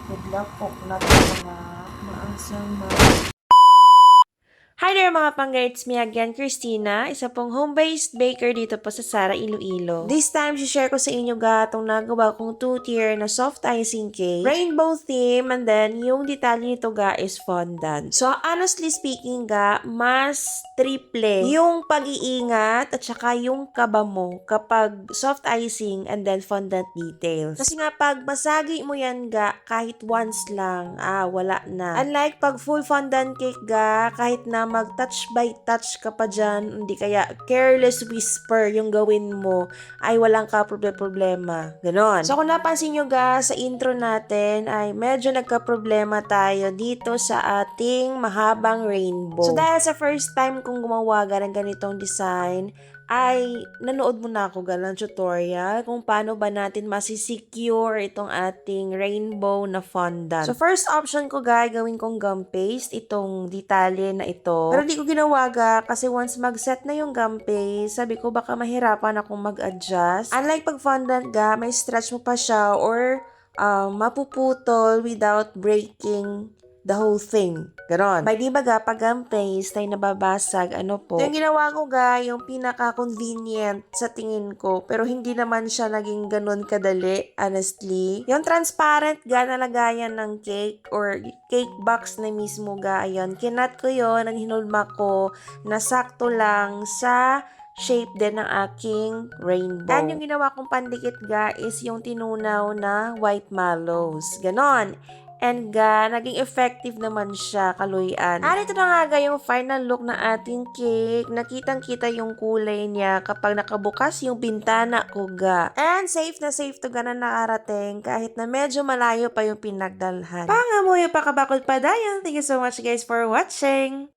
Nidlapok na ito mga maasang Hi there mga pangga, it's me again, Christina, isa pong home-based baker dito po sa Sara, Iloilo. This time, share ko sa inyo itong nagawa kong 2-tier na soft icing cake, rainbow theme, and then yung detalye nito is fondant. So honestly speaking mas triple yung pag-iingat at saka yung kaba mo kapag soft icing and then fondant details. Kasi nga pag masagi mo yan kahit once lang, wala na. Unlike pag full fondant cake kahit na mag-touch by touch ka pa dyan, hindi kaya careless whisper yung gawin mo, ay walang ka problema. Ganon. So kung napansin nyo sa intro natin, ay medyo nagka-problema tayo dito sa ating mahabang rainbow. So dahil sa first time kong gumawa ng ganitong design, ay nanood muna ako ng tutorial kung paano ba natin masisecure itong ating rainbow na fondant. So first option ko gawin kong gum paste itong detalye na ito. Pero di ko ginawa kasi once mag-set na yung gum paste, sabi ko baka mahirapan akong mag-adjust. Unlike pag fondant may stretch mo pa siya or mapuputol without breaking the whole thing. Ganon. By di ba pag gum paste ay nababasag, So, yung ginawa ko yung pinaka-convenient sa tingin ko, pero hindi naman siya naging ganon kadali, honestly. Yung transparent na lagayan ng cake or cake box na mismo ayan, kinat ko yon, ang hinulma ko na sakto lang sa shape din ng aking rainbow. And yung ginawa kong pandikit is yung tinunaw na white mallows. Ganon. And naging effective naman siya, kaluyan. At ito na nga yung final look na ating cake. Nakitang-kita yung kulay niya kapag nakabukas yung bintana ko And safe na na nakarating kahit na medyo malayo pa yung pinagdalhan. Pangamoy pa kabakod pa dayan. Thank you so much guys for watching.